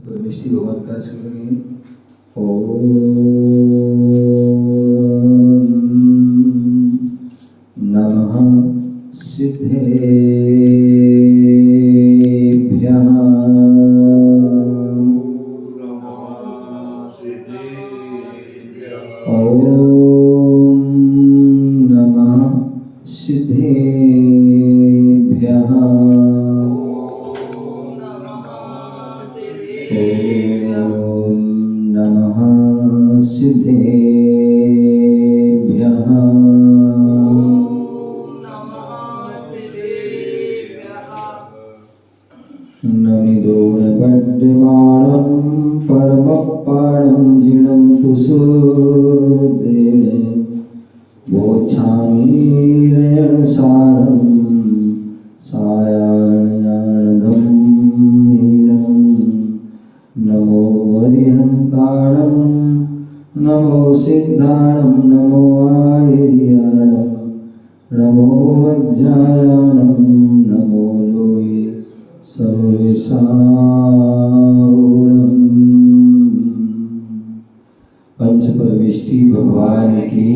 परमेष्टि भगवान का स्मरण ओम नमः सिद्धेभ्यः ओम नमः सिद्धेभ्यः ओम नमः सिद्धेभ्यः नमिदोणपड्यमाणं परमपाणं जिनं तुसुदेने वोच्छामि नयनसारं सायाह्नयानदं नमो अरिहन्ताणं नमो सिद्धाणं नमो आयर्याणं नमो वज्रायाणं नमो लोये सर्वेशारणं। पंच परमेष्टि भगवान की,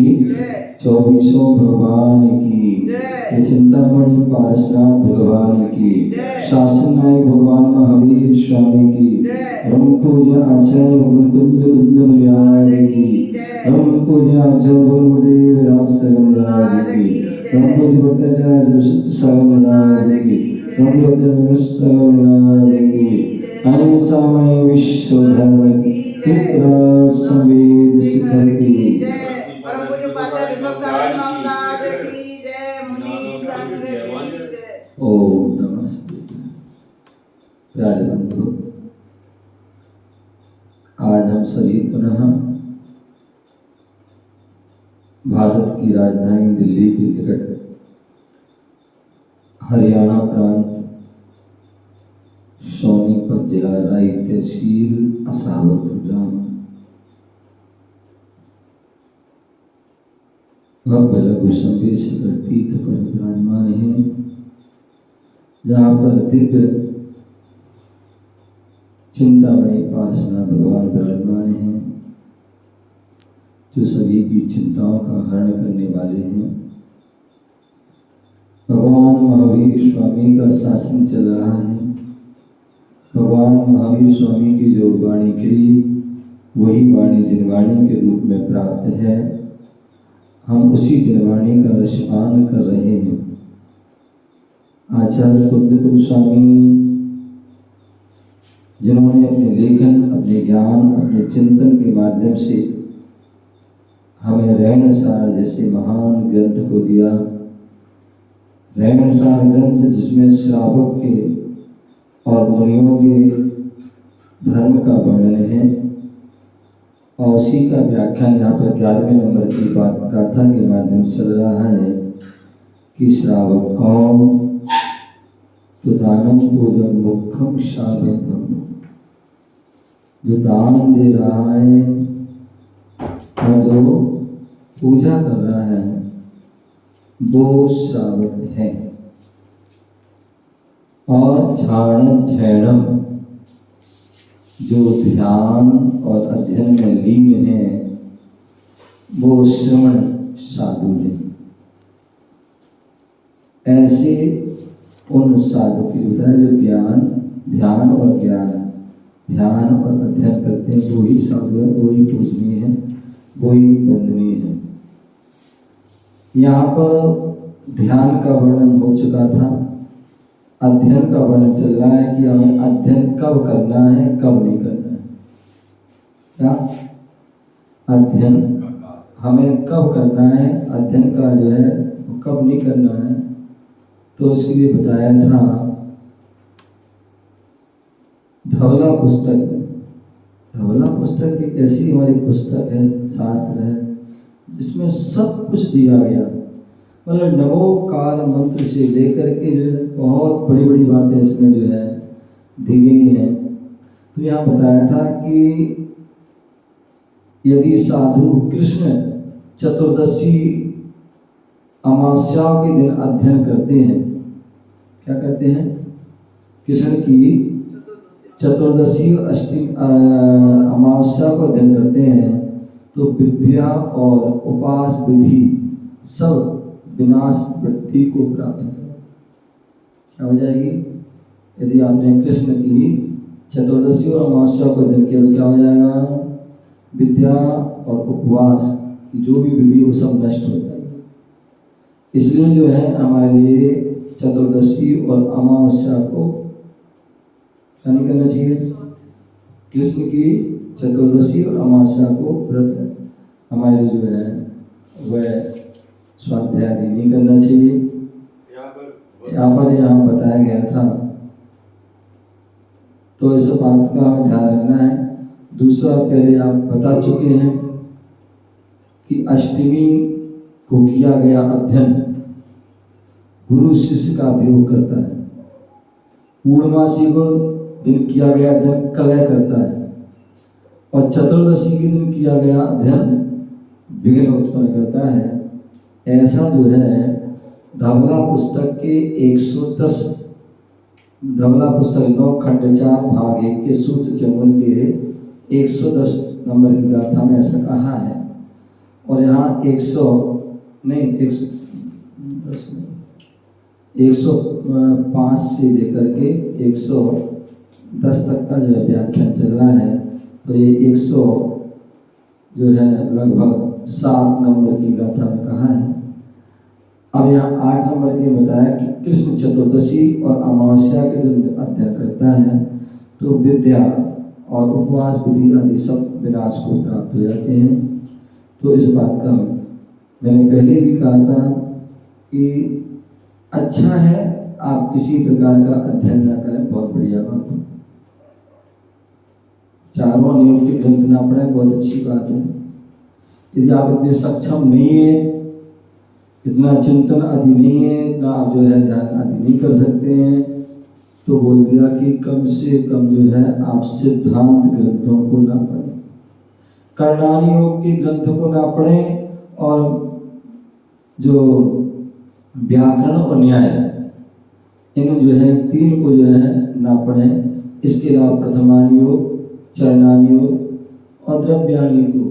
24 भगवान की, चिंतामणि पारसनाथ भगवान की, शासन नायक भगवान महावीर स्वामी की, रम पूजा आचार्य भगवान कुंद कुंद महाराज की, रम पूजा आचार्य गुरुदेव राजसगन महाराज की, रम पूजा भट्टाचार्य सागर महाराज की, रम पूजा महाराज की, अहिंसामय विश्व धर्म की, चित्रा संवेद शिखर की, परम पूज्य पादा ऋषभ सागर महाराज की जय, मुनि संघ की जय। ओम नमस्ते। प्यारे बंधु, आज हम सभी पुनः भारत की राजधानी दिल्ली के निकट हरियाणा प्रांत सोनीपत जिला राई तहसील असावरपुर ग्राम भव्य लघु संवेश तीर्थ पर विराजमान है, जहाँ पर दिव्य चिंतामणि पारसनाथ भगवान विराजमान हैं, जो सभी की चिंताओं का हरण करने वाले हैं। भगवान महावीर स्वामी का शासन चल रहा है। भगवान महावीर स्वामी की जो वाणी कही, वही वाणी जिनवाणी के रूप में प्राप्त है। हम उसी जिनवाणी का रसपान कर रहे हैं। आचार्य कुंद कुंद स्वामी, जिन्होंने अपने लेखन, अपने ज्ञान, अपने चिंतन के माध्यम से हमें रहनसार जैसे महान ग्रंथ को दिया। रहनसार ग्रंथ जिसमें श्रावक के और मुनियों के धर्म का वर्णन है, और उसी का व्याख्यान यहाँ पर 11वें नंबर की बात गाथा के माध्यम से चल रहा है कि श्रावक कौन, तो दानम पूजम मुखम शावेदम, जो दान दे रहा है और जो पूजा कर रहा है वो श्रावक है। और झाण झैणम, जो ध्यान और अध्ययन में लीन है वो श्रवण साधु है। ऐसे उन साधु की बताया जो ज्ञान, ध्यान और अध्ययन करते हैं, वो ही साधु है, वो ही पूजनीय है, वो ही वंदनीय है। यहाँ पर ध्यान का वर्णन हो चुका था, अध्ययन का वर्णन चल रहा है कि हमें अध्ययन कब करना है, कब नहीं करना है। क्या अध्ययन हमें कब करना है, अध्ययन का जो है वो कब नहीं करना है। तो इसके लिए बताया था धवला पुस्तक एक ऐसी हमारी पुस्तक है, शास्त्र है, जिसमें सब कुछ दिया गया। मतलब नमोकार मंत्र से लेकर के जो है बहुत बड़ी बड़ी बातें इसमें जो है दी गई हैं। तो यहाँ बताया था कि यदि साधु कृष्ण चतुर्दशी अमावस्या के दिन अध्ययन करते हैं, क्या करते हैं, कृष्ण की चतुर्दशी और अमावस्या को अध्ययन करते हैं तो विद्या और उपास विधि सब विनाश वृत्ति को प्राप्त होता है। क्या हो जाएगी? यदि आपने कृष्ण की चतुर्दशी और अमावस्या को अध्ययन किया तो क्या हो जाएगा? विद्या और उपवास की जो भी विधि वो सब नष्ट हो जाएगी। इसलिए जो है हमारे लिए चतुर्दशी और अमावस्या को क्या नहीं करना चाहिए? कृष्ण की चतुर्दशी और अमावस्या को व्रत है हमारे लिए जो है वह स्वाध्याय आदि नहीं करना चाहिए। यहाँ बताया गया था, तो इस बात का हमें ध्यान रखना है। दूसरा, पहले आप बता चुके हैं कि अष्टमी को किया गया अध्ययन गुरु शिष्य का अभियोग करता है। पूर्णमासी को दिन किया गया अध्ययन कलह करता है और चतुर्दशी के दिन किया गया अध्ययन विघ्न उत्पन्न करता है। ऐसा जो है धवला पुस्तक के 110 धवला पुस्तक 9 खंड 4 भाग 1 के सूत्र चौवन के 110 नंबर की गाथा में ऐसा कहा है। और यहाँ 105 से लेकर के 110 तक का जो है व्याख्यान चल रहा है। तो ये 100 जो है लगभग 7 नंबर की गाथा में कहा है। अब यहाँ 8 नंबर के बताया कि कृष्ण चतुर्दशी और अमावस्या के दिन अध्ययन करता है तो विद्या और उपवास विधि आदि सब विनाश को प्राप्त हो जाते हैं। तो इस बात का मैंने पहले भी कहा था कि अच्छा है आप किसी प्रकार का अध्ययन ना करें, बहुत बढ़िया बात है। चारों नियोग के ग्रंथ ना पढ़ें, बहुत अच्छी बात है। यदि आप इतने सक्षम नहीं है, इतना चिंतन आदि नहीं है, इतना आप जो है ध्यान आदि नहीं कर सकते हैं, तो बोल दिया कि कम से कम जो है आप सिद्धांत ग्रंथों को ना पढ़ें, करणानी योग के ग्रंथों को ना पढ़ें और जो व्याकरण और न्याय इन जो है 3 को जो है ना पढ़ें। इसके अलावा प्रथमानी योग, चरणानी योग और द्रव्यानी को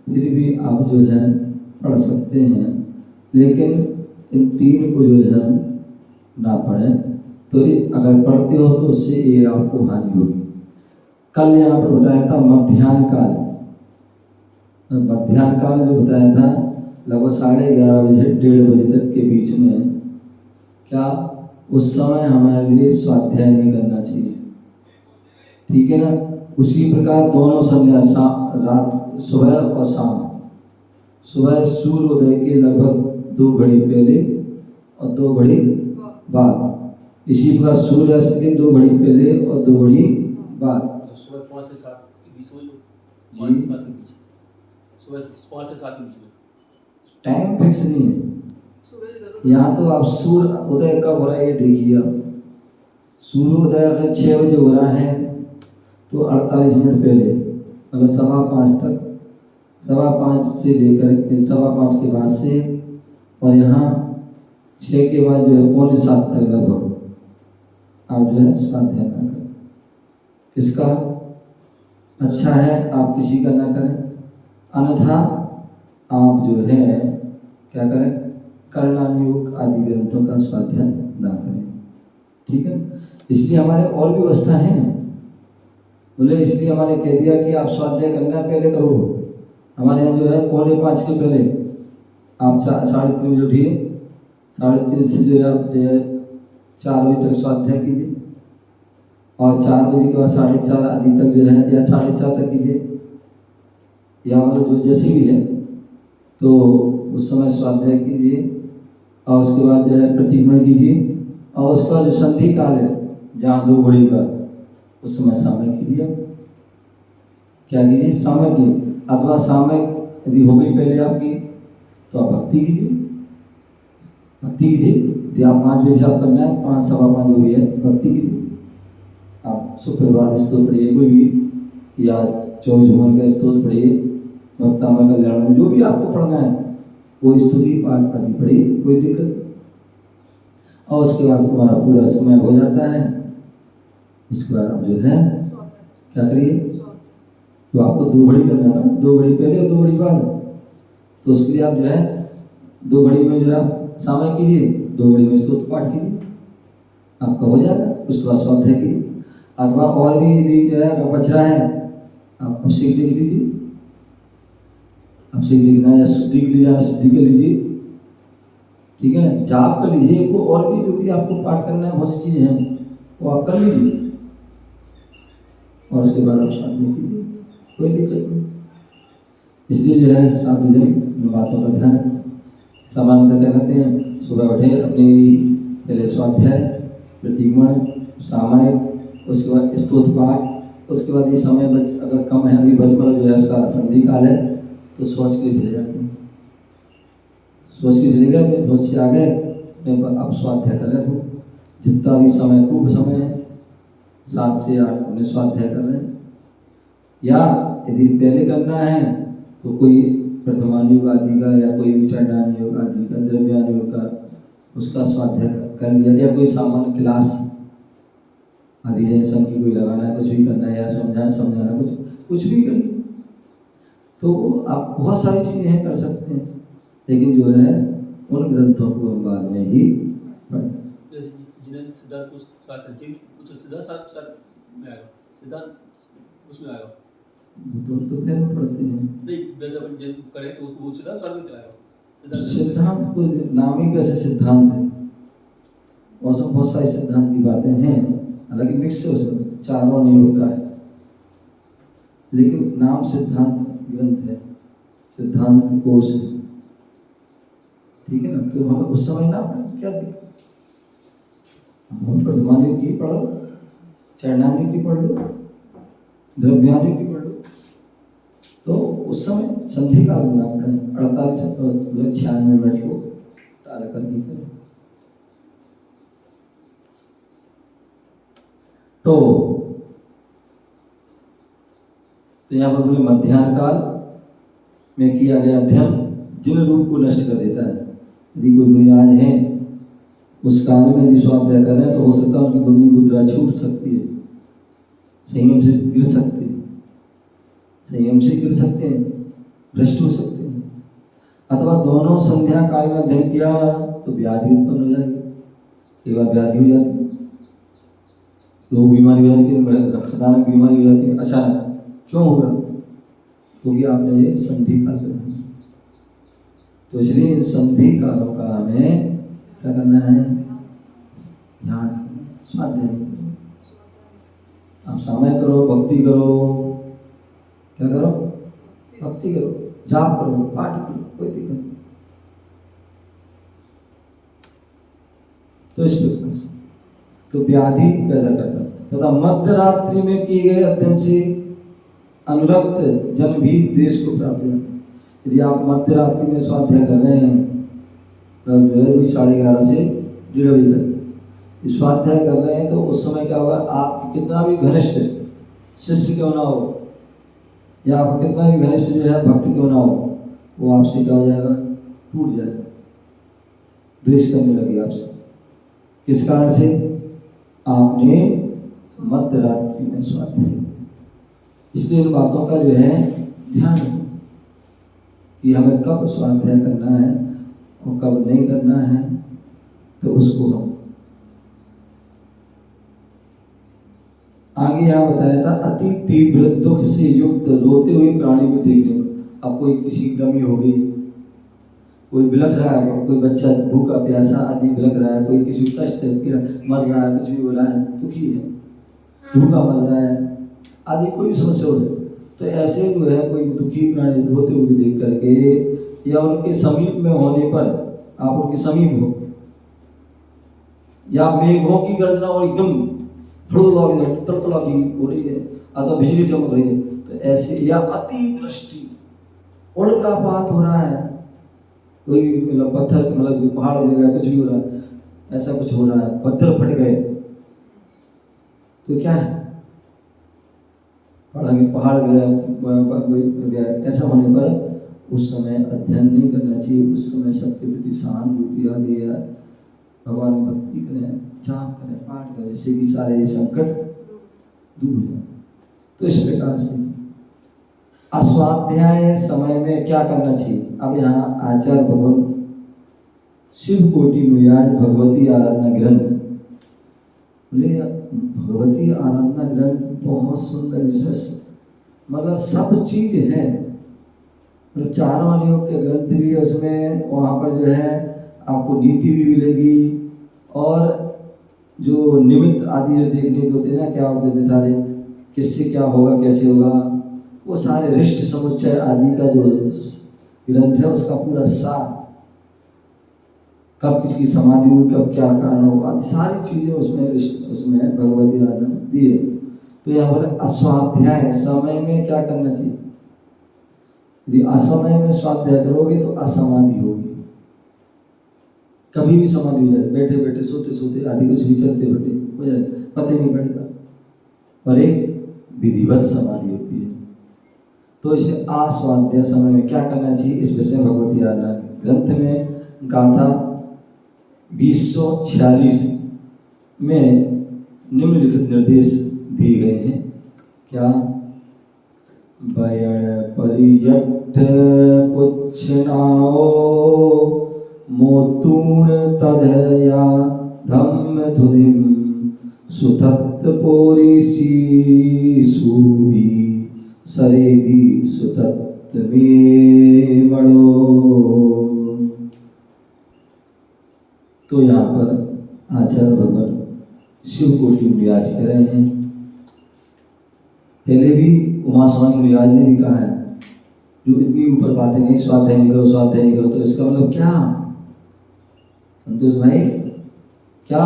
फिर भी आप जो है पढ़ सकते हैं, लेकिन इन 3 को जो है ना पढ़ें। तो अगर पढ़ते हो तो उससे ये आपको हानि होगी। कल यहाँ पर बताया था मध्याह्न काल जो बताया था लगभग 11:30 बजे से 1:30 बजे तक के बीच में, क्या उस समय हमारे लिए स्वाध्याय नहीं करना चाहिए, ठीक है ना। उसी प्रकार दोनों संध्या रात सुबह और शाम, सुबह सूर्योदय के लगभग 2 घड़ी पहले और 2 घड़ी बाद, इसी प्रकार सूर्यास्त के 2 घड़ी पहले और 2 घड़ी बाद। सुबह 5 से 7 के बीच में, सुबह 5 से 7 के बीच में टाइम फिक्स नहीं है। यहाँ तो आप सूर्य उदय कब हो रहा है ये देखिए। आप सूर्योदय अगर 6 बजे हो रहा है तो 48 मिनट पहले, मतलब 5:15 तक, 5:15 से लेकर 5:15 के बाद से, और यहाँ 6 के बाद जो है 6:45 तक लगभग आप जो है स्वाध्याय ना करें। किसका अच्छा है आप किसी का ना करें, अन्यथा आप जो है क्या करें, करणानी योग आदि ग्रंथों का स्वाध्याय ना करें, ठीक है। इसलिए हमारे और भी व्यवस्था है, बोले इसलिए हमारे कह दिया कि आप स्वाध्याय करना पहले करो। हमारे यहाँ जो है 4:45 के पहले आप 3:30 बजे उठिए, 3:30 से जो है आप जो है 4 बजे तक स्वाध्याय कीजिए, और 4 बजे के बाद 4:30 आदि तक जो है, या 4:30 तक कीजिए, या मतलब जो जैसे भी है तो उस समय स्वाध्याय कीजिए। और उसके बाद जो है प्रतिक्रमण कीजिए, और उसका जो संधि काल है जहाँ 2 घड़ी का, उस समय सामयिक कीजिए। क्या कीजिए, सामयिक कीजिए, अथवा सामयिक यदि हो गई पहले आपकी तो आप भक्ति कीजिए। यदि आप 5 बजे से आप करना है, 5 सवा 5 जो भी है भक्ति कीजिए। आप सुप्रभात स्तोत्र पढ़िए कोई भी, या 24 भुवन का स्तोत्र पढ़िए, भक्तामय कल्याण में जो भी आपको पढ़ना है वो स्तुति पाठ आदि पढ़िए, कोई दिक्कत। और उसके बाद तुम्हारा पूरा समय हो जाता है, उसके बाद आप जो है क्या करिए? तो आपको 2 घड़ी करना ना, 2 घड़ी पहले और 2 घड़ी बाद, तो उसके लिए आप जो है 2 घड़ी में जो है आप सामय कीजिए, 2 घड़ी में स्तोत्र पाठ कीजिए, आपका हो जाएगा। उसके बाद स्वाध्याय कीजिए। अथवा और भी यदि जो है अगर बच रहा है, आप अभिषेक देख लीजिए, अभिषेक देखना है या शुद्धि के लिए शुद्धि कर लीजिए, ठीक है ना, जाप कर लीजिए को, और भी जो भी आपको पाठ करना है बहुत सी चीज़ें हैं वो आप कर लीजिए, और उसके बाद आप स्वाध्याय कीजिए, कोई दिक्कत नहीं। इसलिए जो है साधुजन इन बातों का ध्यान रखते हैं। सामान्यतः क्या करते हैं, सुबह उठे अपनी पहले स्वाध्याय, प्रतिगमन, सामायिक, उसके बाद स्तोत्र पाठ, उसके बाद ये समय बच अगर कम है, अभी बचपन जो है उसका संधि काल है, तो सोच के चले जाते हैं, सोच के चले गए, सोच से आ गए, अब स्वाध्याय कर रहे हो, जितना भी समय खूब समय है 7 से 8 अपने स्वाध्याय कर रहे हैं। या यदि पहले करना है तो कोई प्रथमान योग आदि का या कोई विचरणान योग आदि का, द्रव्यान योग का, उसका स्वाध्याय कर लिया, या कोई सामान्य क्लास आदि है, संघ की कोई लगाना है, कुछ भी करना है, या समझाना कुछ भी कर लिया, तो आप बहुत सारी चीज़ें कर सकते हैं। लेकिन जो है उन ग्रंथों को हम बाद में ही पढ़ें। जिन्हें सिद्धांत को साथ रखिए, कुछ सिद्धांत साथ में आएगा, सिद्धांत उसमें आएगा, तो फिर हम पढ़ते हैं नहीं जैसे अपन जब करें तो वो सिद्धांत साथ में आएगा। सिद्धांत को नाम ही वैसे सिद्धांत है, और सब बहुत सारी सिद्धांत की बातें हैं, हालांकि मिक्स है उसमें, चारों नियोग का है, लेकिन नाम सिद्धांत ग्रंथ है, सिद्धांत कोश, ठीक है ना। तो हमें उस समय ना पढ़े क्या दिक्कत, हम प्रथमान योग की पढ़ो, चरणान योग की पढ़ लो, द्रव्यान योग की पढ़ लो, तो उस समय संधि काल में ना पढ़े, 96 मिनट को टाला करके करें। तो यहाँ पर बोले मध्याह्न काल में किया गया अध्ययन जिन रूप को नष्ट कर देता है। यदि कोई मुनिराज है उस काल में यदि स्वाध्याय कर रहे हैं, तो हो सकता है उनकी बुद्धि मुद्रा छूट सकती है, संयम से गिर सकते हैं, संयम से गिर सकते हैं, भ्रष्ट हो सकते हैं। अथवा दोनों संध्या काल में अध्ययन किया तो व्याधि उत्पन्न हो जाएगी, कई बार व्याधि हो जाती है, लोग बीमारी हो जाती है, खतरनाक बीमारी हो जाती है अचानक। क्यों होगा? क्योंकि आपने ये संधि काल कर दिया। तो इसलिए इन संधि कालों का हमें क्या करना है, ध्यान, स्वाध्याय करो, आप समय करो, भक्ति करो, क्या करो, भक्ति करो, जाप करो, पाठ करो, कोई दिक्कत नहीं। तो इस प्रकार से तो व्याधि पैदा करता है। तथा मध्य रात्रि में किए गए अध्ययन से अनुरक्त जन भी देश को प्राप्त हो जाते हैं। यदि आप मध्य रात्रि में स्वाध्याय कर रहे हैं, तब जो है 11:30 से 1:30 बजे तक स्वाध्याय कर रहे हैं, तो उस समय क्या होगा, आप कितना भी घनिष्ठ शिष्य क्यों ना हो, या आप कितना भी घनिष्ठ जो है भक्त क्यों ना हो, वो आपसे क्या हो जाएगा, टूट जाएगा, द्वेष करने लगे आपसे। किस कारण से? आपने मध्य रात्रि में स्वाध्याय। इसलिए इन बातों का जो है ध्यान रखो कि हमें कब स्वाध्याय करना है और कब नहीं करना है, तो उसको हम आगे यहाँ बताया था। अति तीव्र दुख से युक्त रोते हुए प्राणी को देखने को। अब कोई किसी गमी हो गई, कोई बिलख रहा है, कोई बच्चा भूखा प्यासा आदि बिलख रहा है, कोई किसी कष्ट मर रहा है, कुछ भी हो रहा है, दुखी है, भूखा मर रहा है आदि कोई भी समस्या हो सकती, तो ऐसे जो है कोई दुखी प्राणी रोते हुए देख करके, या उनके समीप में होने पर, आप उनके समीप हो, या मेघों की गर्जना और एकदम तड़तड़ा की हो रही है, अथवा बिजली चमक रही है, तो ऐसे, या अति वृष्टि, उल्कापात हो रहा है, कोई मतलब पत्थर, मतलब पहाड़ गिर गया, कुछ भी हो रहा है, ऐसा कुछ हो रहा है, पत्थर फट गए, तो क्या है, पहाड़ गिरा, ऐसा होने पर उस समय अध्ययन नहीं करना चाहिए। उस समय सबके प्रति सहानुभूति आदि है, भगवान की भक्ति करें, जाप करें, पाठ करें, जिससे कि सारे संकट दूर हो जाए। तो इस प्रकार से अस्वाध्याय समय में क्या करना चाहिए। अब यहाँ आचार्य भगवान शिव कोटि मुराज भगवती आराधना ग्रंथ बोले, भगवती आराधना ग्रंथ बहुत सुंदर, इसमें मतलब सब चीज है, मतलब चारों योग के ग्रंथ भी है उसमें, वहाँ पर जो है आपको नीति भी मिलेगी और जो निमित्त आदि जो देखने को होते हैं ना, क्या होते हैं सारे, किससे क्या होगा कैसे होगा, वो सारे रिष्ट समुच्चय आदि का जो ग्रंथ है उसका पूरा सार, कब किसकी समाधि हुई, कब क्या कारण हो, आदि सारी चीजें उसमें भगवती आराधना दी है। तो यहाँ पर अस्वाध्याय समय में क्या करना चाहिए। यदि असमय में स्वाध्याय करोगे तो असमाधि होगी, कभी भी समाधि हो जाए, बैठे बैठे सोते सोते आदि कुछ भी चलते बढ़ते हो जाए, पता ही नहीं पड़ेगा, और एक विधिवत समाधि होती है। तो इसे अस्वाध्याय समय में क्या करना चाहिए, इस विषय भगवती आराधना ग्रंथ में गाथा 2046 में निम्नलिखित निर्देश दिए गए हैं। क्या, बयण परियट्ठ पुच्छनाओ मोतूण तदया धम्म धुनिम सुतत्त पोरिसी सूबी सरेदी सुतत्त में मणो। तो यहाँ पर आचार्य भगवान शिव कोटि विराज कर रहे हैं। पहले भी उमा स्वामी मुनिराज ने भी कहा है, जो इतनी ऊपर बातें कहीं स्वाध्याय नहीं करो स्वाध्याय नहीं करो, तो इसका मतलब क्या संतोष भाई, क्या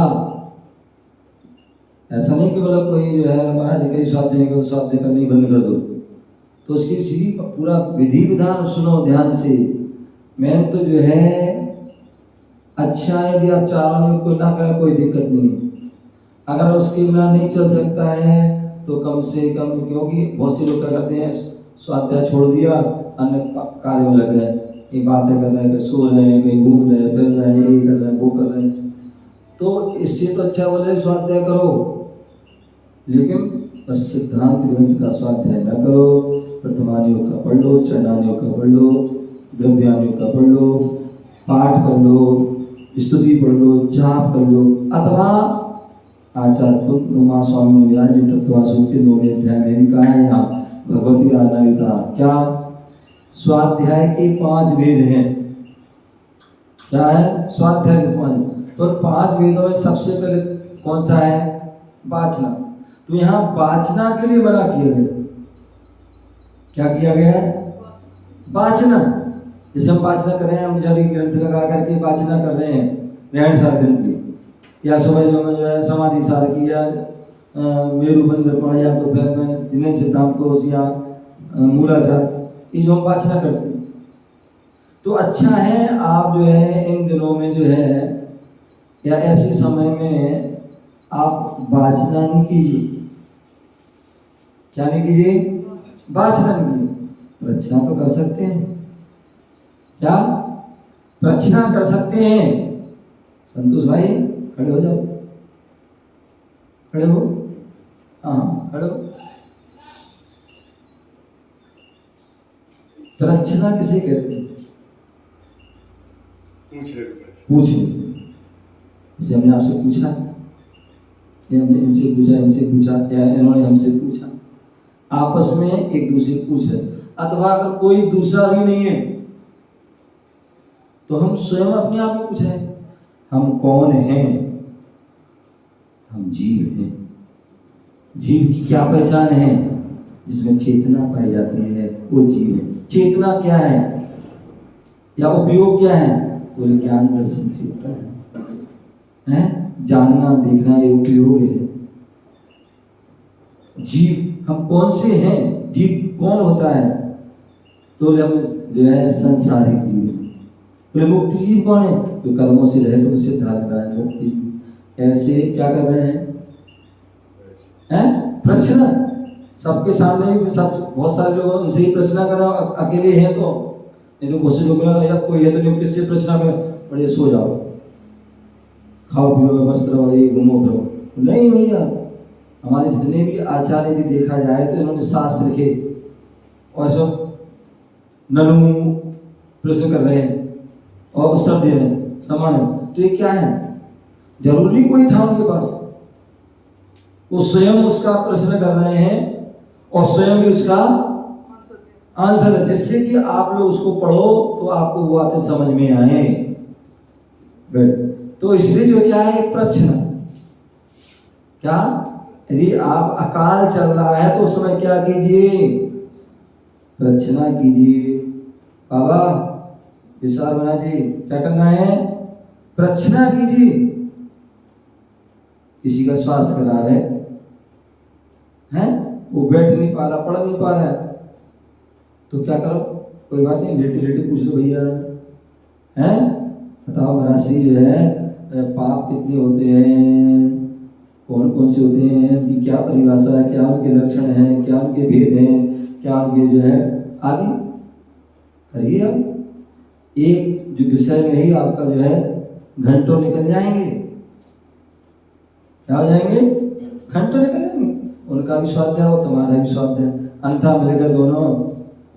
ऐसा नहीं कि मतलब कोई जो है महाराज कहीं स्वाध्याय नहीं करो स्वाध्याय करनी बंद कर दो, तो उसकी सी पूरा विधि विधान सुनो ध्यान से। मैं तो जो है अच्छा है यदि आप चारों योग को ना करें कोई दिक्कत नहीं है, अगर उसके बिना नहीं चल सकता है तो कम से कम, क्योंकि बहुत से लोग क्या करते हैं स्वाध्याय छोड़ दिया अन्य कार्य में लग गए, ये बातें कर रहे हैं, कहीं सो रहे हैं, कहीं घूम रहे हैं, फिर रहे हैं, ये कर रहे हैं, वो कर रहे हैं। तो इससे तो अच्छा बोले स्वाध्याय करो, लेकिन बस सिद्धांत ग्रंथ का स्वाध्याय न करो। प्रथमान योग का पढ़ लो, चरणान योग का पढ़ लो, द्रव्यान योग का पढ़ लो, पाठ कर लो, स्तुति पढ़ लो, जाप कर लो, अथवा आचार्य उमा स्वामी मुनिराज ने तत्वासूत्र के 9वें अध्याय में भी कहा है, यहाँ भगवती आराधना भी कहा। क्या, स्वाध्याय के 5 वेद हैं। क्या है, स्वाध्याय के 5, तो 5 वेदों में सबसे पहले कौन सा है, वाचना। तो यहाँ वाचना के लिए मना किया गया। क्या किया गया है, वाचना। जैसे हम वाचना कर रहे हैं, हम जब ग्रंथ लगा करके वाचना कर रहे हैं रहन सार ग्रंथ की, या सुबह जो मैं जो है समाधि सार की, या मेरु बंदर पढ़ा, या तो फिर मैं जिन्हें सिद्धांत कोश या मूलाचार, ये जो हम वाचना करते हैं, तो अच्छा है आप जो है इन दिनों में जो है या ऐसे समय में आप वाचना नहीं कीजिए। क्या नहीं कीजिए, वाचना नहीं कीजिए, प्रच्छना तो कर सकते हैं। क्या, प्रच्छना कर सकते हैं। संतोष भाई खड़े हो जाओ, खड़े हो, हाँ खड़े हो। प्रच्छना किसे कहते हैं, पूछने। जैसे हमने आपसे पूछा, या हमने इनसे पूछा, या इन्होंने हमसे पूछा, आपस में एक दूसरे पूछ रहे। अथवा अगर कोई दूसरा भी नहीं है तो हम स्वयं अपने आप में पूछ रहे हैं, हम कौन हैं, हम जीव हैं। जीव की क्या पहचान है, जिसमें चेतना पाई जाती है वो जीव है। चेतना क्या है या उपयोग क्या है, तो बोले ज्ञान दर्शन चेतना है, जानना देखना ये उपयोग है। जीव हम कौन से हैं, जीव कौन होता है, तो हम जो है संसारिक जीव है। बोले मुक्ति जीव कौन है, जो कर्मों से रहे तो उसे धार रहा है मुक्ति। ऐसे क्या कर रहे हैं, प्रश्न सबके सामने, सब बहुत सारे लोग उनसे ही प्रश्न कर रहा, अकेले हैं तो नहीं, तो बहुत से लोग या कोई है तो नहीं, किससे प्रश्न कर, बड़े सो जाओ, खाओ पियो मस्त रहो, ये घूमो फिरो। नहीं भैया, हमारे जितने भी आचार्य यदि देखा जाए तो इन्होंने शास्त्र लिखे और सब ननु प्रश्न कर रहे हैं और उत्तर दे रहे हैं समान। तो ये क्या है? जरूरी कोई था उनके पास, वो स्वयं उसका प्रश्न कर रहे हैं और स्वयं भी उसका आंसर है, जिससे कि आप लोग उसको पढ़ो तो आपको वो बातें समझ में आए। तो इसलिए जो क्या है प्रश्न, क्या यदि आप अकाल चल रहा है तो उस समय क्या कीजिए? प्रश्न कीजिए। बाबा विशाल महाराज जी क्या करना है? प्रश्न कीजिए। किसी का स्वास्थ्य खराब है, वो बैठ नहीं पा रहा, पढ़ नहीं पा रहा है, तो क्या करो? कोई बात नहीं, लेटे लेटे पूछ लो भैया, हैं बताओ महाराज जो है पाप कितने होते हैं, कौन कौन से होते हैं, उनकी क्या परिभाषा है, क्या उनके लक्षण हैं, क्या उनके भेद हैं, क्या उनके जो है आदि करिए। अब एक जो विषय में ही आपका जो है घंटों निकल जाएंगे। क्या हो जाएंगे? घंटों निकल जाएंगे। उनका भी स्वाध्याय हो, तुम्हारा भी स्वाध्याय, अंथा मिलेगा दोनों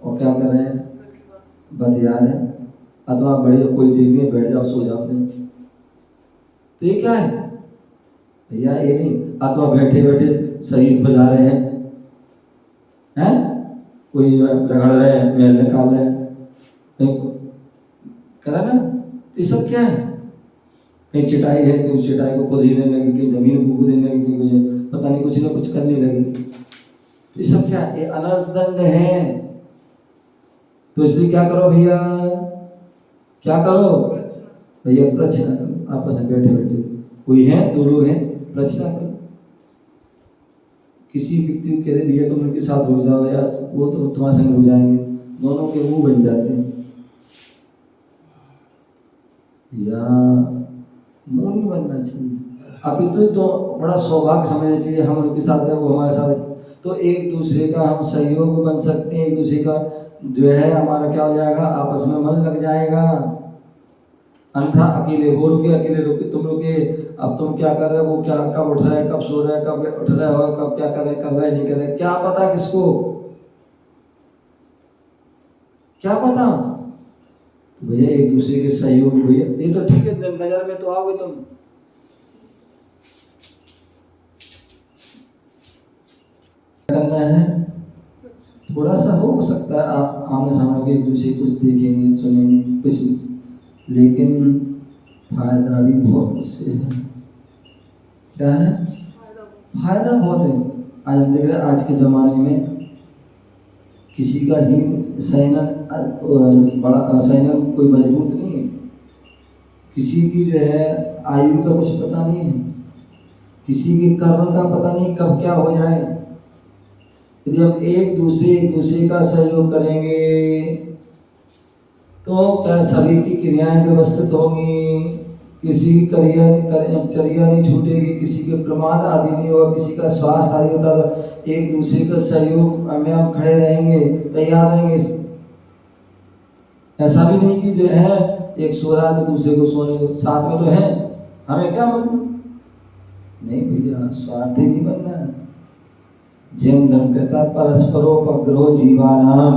और क्या कर रहे हैं? बतिया रहे हैं। अथवा बड़े कोई देखने बैठ जाओ, सो जाओ अपने। तो ये क्या है भैया? ये नहीं अथवा बैठे बैठे शरीर खुजा रहे हैं, कोई रगड़ रहे हैं, मैल निकाल रहे हैं, करा ना। तो ये सब क्या है? कहीं चटाई है, कहीं चटाई को खुद हिलने लगी, कहीं जमीन को कूदने लगी, कहीं मुझे पता नहीं कुछ ना कुछ करने लगी। तो ये सब क्या है? ये अनर्थ दंड है। तो इसलिए क्या करो भैया? क्या करो भैया? प्रश्न करो आपस में बैठे बैठे। कोई है, दो लोग हैं, प्रश्न करो। किसी व्यक्ति को कह दे भैया तुम उनके साथ हो जाओ यार, वो तो तुम्हारे संग हो जाएंगे, दोनों के मुंह बन जाते हैं। या मुंह नहीं बनना चाहिए। अभी तो बड़ा सौभाग्य समझना चाहिए, हम उनके साथ है, वो हमारे साथ है, तो एक दूसरे का हम सहयोग बन सकते हैं। एक दूसरे का जो है हमारा क्या हो जाएगा? आपस में मन लग जाएगा। अन्यथा अकेले वो रुके, अकेले रुके, तुम रुके, अब तुम क्या कर रहे हो, वो क्या, कब उठ रहा है, कब सो रहा है, कब उठ रहा हो, कब क्या कर रहे नहीं कर रहे, क्या पता किसको, क्या पता। तो भैया एक दूसरे के सहयोग, भैया ये तो ठीक है, नजर में तो आओगे तुम, करना है थोड़ा सा हो सकता है आप आमने सामने एक दूसरे कुछ देखेंगे, सुनेंगे कुछ, लेकिन फायदा भी बहुत उससे है। क्या है? फायदा बहुत है। आज हम देख रहे हैं आज के ज़माने में किसी का ही सैनन बड़ा सैनन कोई मजबूत नहीं है, किसी की जो है आयु का कुछ पता नहीं है, किसी के कर्म का पता नहीं कब क्या हो जाए। यदि हम एक दूसरे का सहयोग करेंगे तो क्या सभी की क्रियाएं व्यवस्थित होंगी, किसी की चर्या नहीं छूटेगी, किसी के प्रमाद आदि नहीं होगा, किसी का स्वास्थ्य आदि होता है। एक दूसरे का सहयोग में हम खड़े रहेंगे, तैयार रहेंगे। ऐसा भी नहीं कि जो है एक सो रहा है तो दूसरे को सोने दो, साथ में तो है, हमें क्या मतलब? नहीं भैया, स्वार्थी नहीं बनना है। जैन धर्म कहता परस्परोपग्रहो जीवानाम,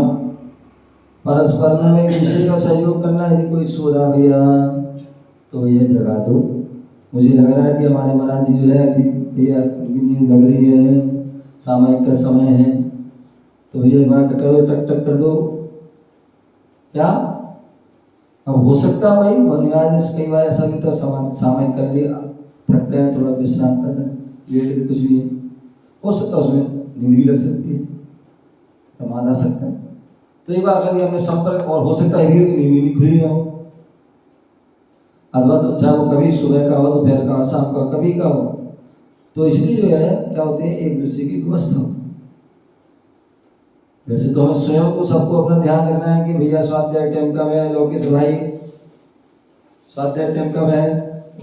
परस्पर में एक दूसरे का सहयोग करना। यदि कोई सो रहा भैया तो भैया जगा दो। मुझे लग रहा है कि हमारे महाराज जी जो है भैया नींद लग रही है, सामयिक का समय है, तो भैया एक बार करो, टक टक कर दो। क्या अब हो सकता है भाई महाराज कई बार ऐसा भी तो सामयिक कर लिया, थक गए, थोड़ा विश्राम कर रहे, लेट के कुछ भी है, हो सकता है उसमें नींद भी लग सकती है, प्रमाद आ सकता है। तो एक बार कर हमने संपर्क, और हो सकता है भी कि नींद नहीं खुली ना हो, अथवा तो चाहे वो कभी सुबह का हो, दोपहर का हो, शाम का कभी का हो। तो इसलिए जो है क्या होते हैं एक दूसरे की व्यवस्था हो। वैसे तो हमें स्वयं को सबको अपना ध्यान रखना है कि भैया स्वाध्याय टाइम कब है, लोकेश भाई स्वाध्याय टाइम कब है,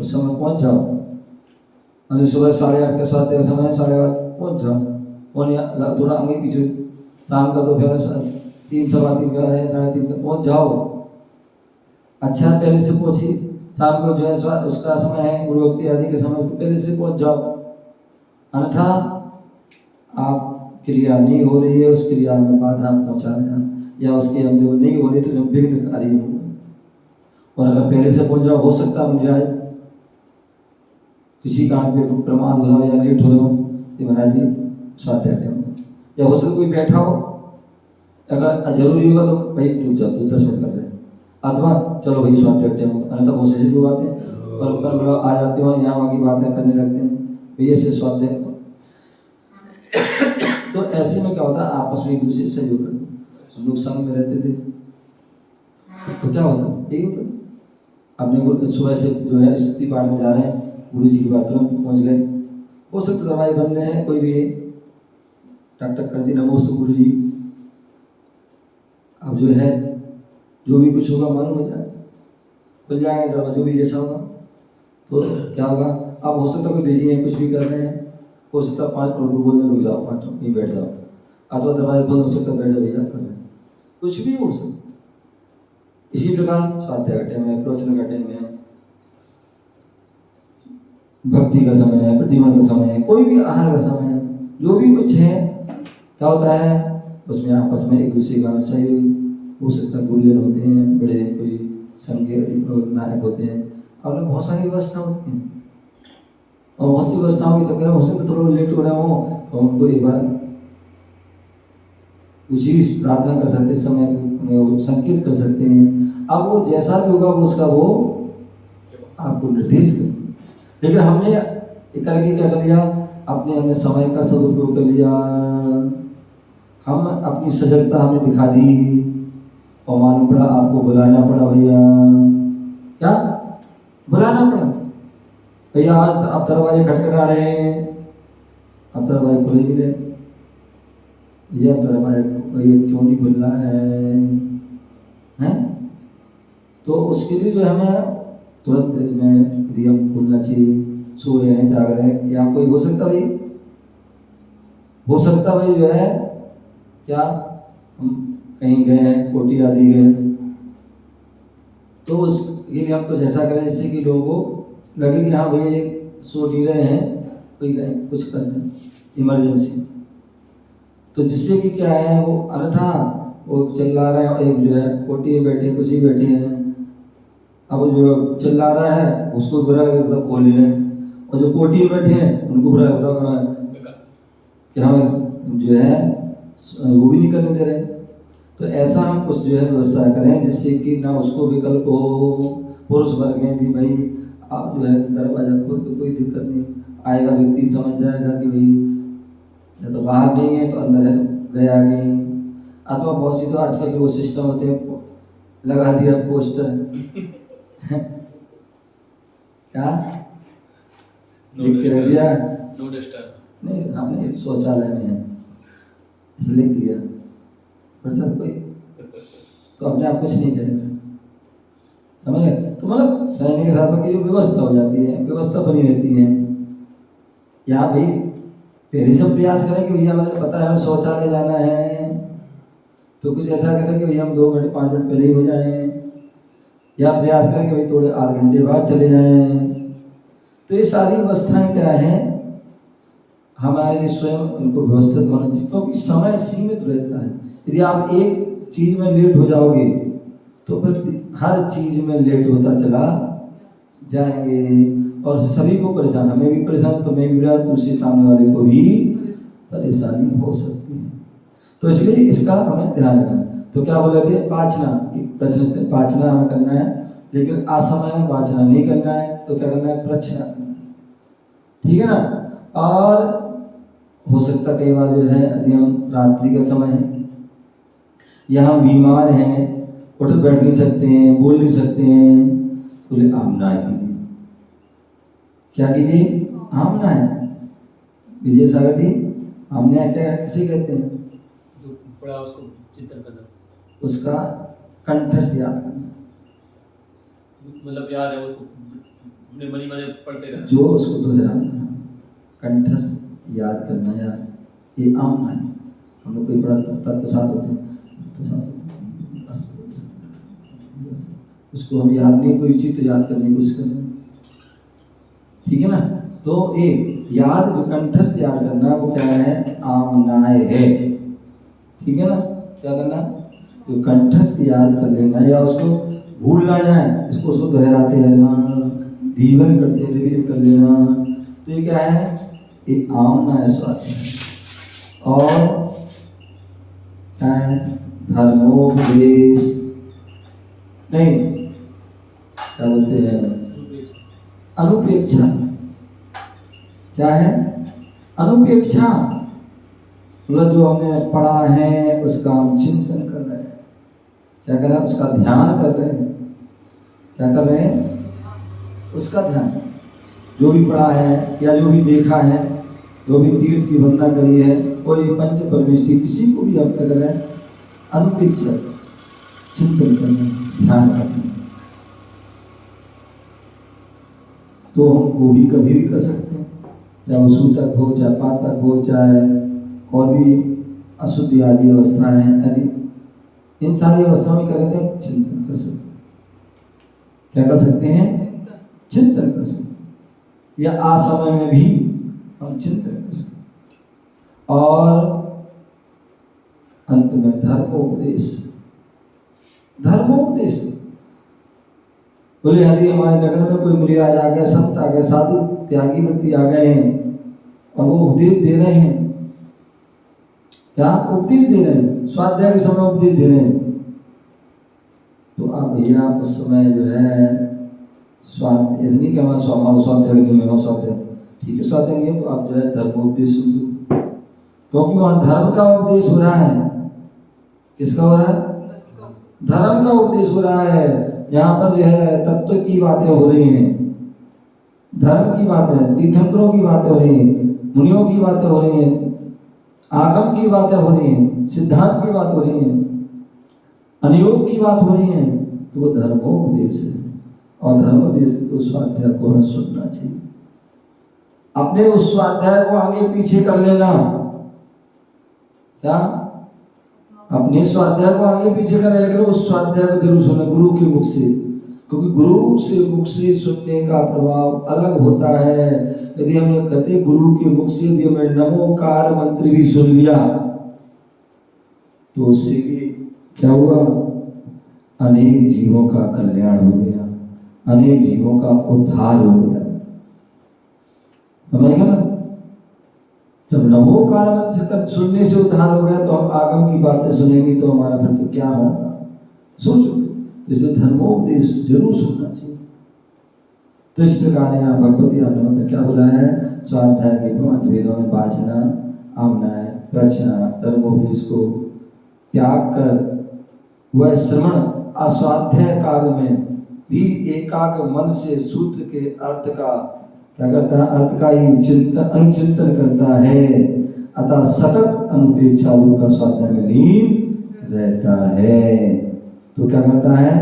उस समय पहुंच जाओ। अभी सुबह 8:30 का स्वाध्याय समय है, 8:30 पहुंच जाओ, और थोड़ा आगे पीछे शाम का दोपहर 3 सवा 3 का है, 3:30 का पहुंच जाओ। अच्छा पहले से पहुंची, शाम को जो है उसका समय है गुरुवक्ति आदि के समय, पहले से पहुंच जाओ। अन्यथा आप क्रिया नहीं हो रही है, उस क्रिया में बाधा पहुंचाना या उसके हम जो नहीं हो रही तो जो विघ्नकारी हो। और अगर पहले से पहुंच जाओ, हो सकता मुझे आज किसी काम पे प्रमाद हो रहा हो या लेट हो रहा हो, तो महाराज जी स्वाध्याय टाइम, या हो सकता कोई बैठा हो, अगर जरूरी होगा तो भाई रुक जाओ, 10 मिनट कर रहे हैं, अथवा चलो भाई स्वाध्याय टाइम, अन्यथा बहुत से लोग आते हैं पर आ जाते हो यहाँ वहाँ की बातें करने लगते हैं, भैया से स्वाध्याय। तो ऐसे में क्या होता है, आपस में एक दूसरे से सहयोग करते, हम लोग संग में रहते थे तो क्या होता, यही होता। अपने सुबह से जो है स्तुति पाठ में जा रहे हैं, गुरु जी की बात तुरंत पहुँच गए, हो सकता दवाई बन रहे हैं, कोई भी टक टक कर दी नमोस्तु गुरु जी, अब जो है जो भी कुछ होगा मालूम हो जाए, खुल जाएंगे दरवाजा, जो भी जैसा होगा तो क्या होगा। अब हो सकता कोई बिजी है, कुछ भी कर रहे हैं, हो सकता 5 मिनट बोलने रुक जाओ, 5 मिनट नहीं बैठ जाओ, अथवा दरवाजा खोल, हो सकता बैठ जाओ भैया कर रहे हैं, कुछ भी हो सकता। इसी प्रकार स्वाध्याय का टाइम है, प्रवचन का टाइम है, भक्ति का समय है, प्रतिमन का समय है, कोई भी आहार का समय है, जो भी कुछ है क्या होता है उसमें आपस में एक दूसरे का सहयोग। हो सकता है गुरुजन होते हैं, बड़े कोई संघ के नायक होते हैं, और बहुत सारी व्यवस्था होती है, और बहुत सी व्यवस्थाओं के चक्कर में हो सकता थोड़ा लेट हो रहे हो तो उनको एक बार उसी प्रार्थना कर सकते, समय संकेत कर सकते हैं। अब वो जैसा भी होगा वो उसका वो आपको निर्देश कर। लेकिन हमने करके क्या कर लिया, हमने समय का सदुपयोग कर लिया, हम अपनी सजगता हमने दिखा दी, और मालूम पड़ा आपको बुलाना पड़ा, भैया क्या बुलाना पड़ा, भैया आज अब दरवाजे खटखटा रहे हैं, अब दरवाजे खुले नहीं रहे, भैया अब दरवाजे क्यों नहीं खुल रहा है? तो उसके लिए जो हमें तुरंत में यदि हम खोलना चाहिए, सो रहे हैं जाग रहे हैं, या कोई हो सकता भाई जो है क्या हम कहीं गए हैं, कोटी आदि गए, तो उसके लिए हम कुछ ऐसा करें जिससे कि लोगों को लगे कि हाँ भैया सो नहीं रहे हैं, कोई गए कुछ कर रहे हैं इमरजेंसी, तो जिससे कि क्या है वो अन्यथा वो चिल्ला रहे हैं, एक जो है कोटी में बैठे कुछ ही बैठे हैं, अब जो चिल्ला रहा है उसको बुरा लगता खोल ही रहे, और जो कोटी में बैठे हैं उनको बुरा लगता कि हम जो है वो भी नहीं करने दे रहे। तो ऐसा हम कुछ जो है व्यवस्था करें जिससे कि ना उसको विकल्प हो, पुरुष वर्ग हैं कि भाई आप जो है दरवाजा खोल तो कोई दिक्कत नहीं, आएगा व्यक्ति समझ जाएगा कि भाई या तो बाहर नहीं है तो अंदर है तो गया गई, अथवा बहुत सी तो आजकल के वो सिस्टम होते हैं, लगा दिया पोस्टर क्या लिख के रख दिया, नो डिस्टर्ब, नहीं हमने शौचालय में है इसे लिख दिया, पर सर कोई तो अपने आप कुछ नहीं करेगा, समझ गए। तो मतलब सैनिक के साथ में जो व्यवस्था हो जाती है, व्यवस्था बनी रहती है। यहाँ भाई पहले सब प्रयास करें कि भैया हमें पता है हमें शौचालय जाना है, तो कुछ ऐसा करें कि भैया हम 2 मिनट 5 मिनट पहले ही हो जाएं, या प्रयास करें कि भाई थोड़े आधे घंटे बाद चले जाएं। तो ये सारी व्यवस्थाएं क्या है हमारे लिए स्वयं उनको व्यवस्थित होना चाहिए, क्योंकि समय सीमित रहता है। यदि आप एक चीज में लेट हो जाओगे तो फिर हर चीज में लेट होता चला जाएंगे, और सभी को परेशान, हमें भी परेशान, तो मैं भी परेशान, दूसरे सामने वाले को भी परेशानी हो सकती है। तो इसलिए इसका हमें ध्यान रखना। तो क्या बोले थे, पाचना, प्रश्न पाचना हमें करना है, लेकिन असमय में पाचना नहीं करना है, तो क्या करना है, प्रश्न, ठीक है ना। और हो सकता कई बार जो है यदि हम रात्रि का समय है या हम बीमार हैं, उठ बैठ नहीं सकते हैं, बोल नहीं सकते हैं, तो बोले आमना कीजिए। क्या कीजिए, आमना है। विजय सागर जी, आमना क्या किसे कहते हैं, जो पढ़ा उसको चिंतन करना, उसका कंठस्थ याद करना, मतलब याद है उसको अपने मनी मने पढ़ते रहना, जो उसको दोहराना, कंठस्थ याद करना, यार ये आमना है। हम लोग कोई बड़ा तत्व साथ होते हैं, तो साथ उसको हम याद नहीं, कोई चीज तो याद करने की कोशिश करें, ठीक है ना। तो एक याद जो कंठस्थ याद करना वो क्या है, आमनाय है। ठीक है ना, क्या करना, जो कंठस्थ याद कर लेना या उसको भूल ना जाए, उसको दोहराते रहना, रिवीजन करते रिवीजन कर लेना, तो ये क्या है, ये आमनाय स्वाध्याय है। और क्या है, धर्मोपदेश नहीं, क्या बोलते हैं, अनुपेक्षा। क्या है, अनुपेक्षा, मतलब जो हमने पढ़ा है उसका हम चिंतन कर रहे हैं। क्या कर रहे हैं, उसका ध्यान कर रहे हैं। क्या कर रहे हैं, उसका ध्यान। जो भी पढ़ा है या जो भी देखा है, जो भी तीर्थ की वंदना करी है, कोई पंच परमेष्ठी, किसी को भी हम क्या कर रहे हैं, अनुपेक्षा, चिंतन करना, ध्यान करना। तो हम वो भी कभी भी कर सकते हैं, चाहे वो सूतक हो, चाहे पातक हो, चाहे और भी अशुद्धि आदि अवस्थाएं हैं, यदि इन सारी अवस्थाओं में क्या करते हैं, चिंतन कर सकते हैं। क्या कर सकते हैं, चिंतन कर सकते हैं, या असमय में भी हम चिंतन कर सकते हैं। और अंत में धर्मोपदेश। धर्मोपदेश बोले यदि हमारे नगर में कोई मुनिराज आ गए, संत आ गए, साधु त्यागी व्यक्ति आ गए हैं और वो उपदेश दे रहे हैं, क्या उपदेश दे रहे हैं, स्वाध्याय के समय उपदेश दे रहे हैं, तो आप भैया उस समय जो है स्वाध्याय नहीं क्या स्वाध्याय ठीक है, स्वाध्याय नहीं है तो आप जो है धर्मोपदेश सुन लो, क्योंकि वहां धर्म का उपदेश हो रहा है। किसका हो रहा है, धर्म का उपदेश हो रहा है। यहाँ पर जो है तत्व की बातें हो रही हैं, धर्म की बातें, तीर्थंकरों की बातें हो रही हैं, मुनियों की बातें हो रही हैं, आगम की बातें हो रही हैं, सिद्धांत की बात हो रही हैं, अनुयोग की बात हो रही है, तो वो धर्मोपदेश है। और धर्मोपदेश को स्वाध्याय को हमें सुनना चाहिए। अपने उस स्वाध्याय को आगे पीछे कर लेना, क्या अपने स्वाध्याय को आगे पीछे कर लेना, उस स्वाध्याय को जरूर सुनना गुरु के मुख से, क्योंकि गुरु से मुख से सुनने का प्रभाव अलग होता है। यदि हम लोग कहते गुरु के मुख से यदि हमने नमोकार मंत्र भी सुन लिया तो उससे भी क्या हुआ, अनेक जीवों का कल्याण हो गया, अनेक जीवों का उद्धार हो गया। समझ गया ना, जब नमोकार मंत्र सुनने से उद्धार हो गया तो हम आगम की बातें सुनेंगे तो हमारा फिर तो क्या होगा, सोचो। तो इसलिए धर्मोपदेश जरूर सुनना चाहिए। तो इस प्रकार यहाँ भगवती अनुमत क्या बोला है, स्वाध्याय के 5 वेदों में वाचना, आमनाय, प्रचना, धर्मोपदेश को त्याग कर वह श्रवण अस्वाध्याय काल में भी एकाग्र मन से सूत्र के अर्थ का क्या करता है, अर्थ का ही चिंतन अनुचिंतन करता है। अतः सतत अनुपेक्षा का स्वाध्याय में लीन रहता है। तो क्या करता है,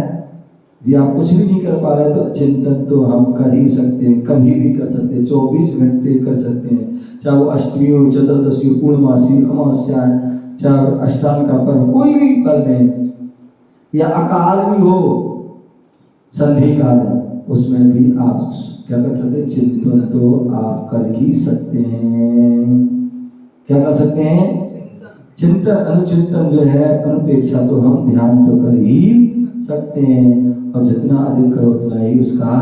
यदि आप कुछ भी नहीं कर पा रहे तो चिंतन तो हम कर ही सकते हैं, कभी भी कर सकते हैं, 24 घंटे कर सकते हैं। चाहे वो अष्टमी हो, चतुर्दशी हो, पूर्णमासी, अमावस्या, चाहे अष्टांग का पर्व, कोई भी पर्व में, या अकाल भी हो, संधि काल, उसमें भी आप क्या कर सकते हैं, चिंतन तो आप कर ही सकते हैं। क्या कर सकते हैं, चिंतन, अनुचिंतन जो है, अनुपेक्षा तो हम ध्यान तो कर ही सकते हैं। और जितना अधिक करो उतना ही उसका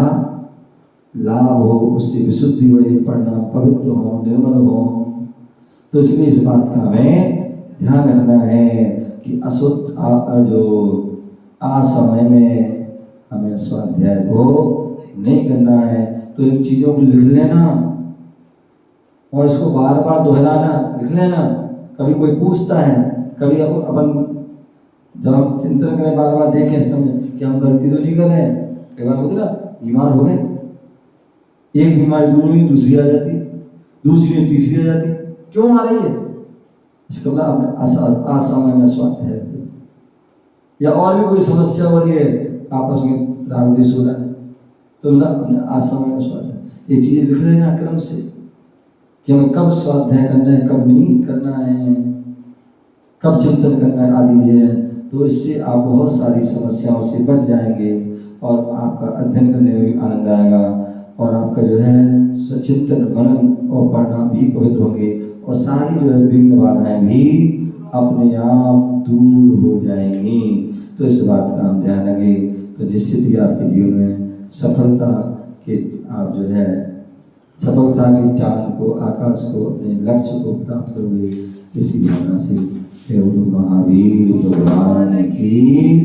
लाभ हो, उससे विशुद्धि बढ़े, परिणाम पवित्र हो, निर्मल हो। तो इसलिए इस बात का हमें ध्यान रखना है कि अशुद्ध जो असमय में हमें स्वाध्याय को नहीं करना है। तो इन चीज़ों को लिख लेना और इसको बार बार दोहराना, लिख लेना। कभी कोई पूछता है, कभी अपन जब हम चिंतन करें, बार बार देखें इस समय कि हम गलती तो नहीं कर रहे हैं। कई बार होती ना, बीमार हो गए, एक बीमारी दूर हुई, दूसरी आ जाती, दूसरी तीसरी आ जाती, क्यों आ रही है? इसका मतलब आपने असमय में स्वाध्याय, या और भी कोई समस्या हो रही है, आपस में राग द्वेष हो रहा है, तो मतलब असमय में स्वाध्याय। ये चीजें लिख लेना क्रम से कि हमें कब स्वाध्याय करना है, कब नहीं करना है, कब चिंतन करना है आदि है। तो इससे आप बहुत सारी समस्याओं से बच जाएंगे और आपका अध्ययन करने में भी आनंद आएगा और आपका जो है चिंतन मनन और पढ़ना भी पवित्र होंगे और सारी जो है विघ्न बाधाएं भी अपने आप दूर हो जाएंगी। तो इस बात का हम ध्यान रखें, तो निश्चित ही आपके जीवन में सफलता के आप जो है सफलता के चांद को, आकाश को, अपने लक्ष्य को प्राप्त करोगे। इसी भावना से केवल महावीर भगवान की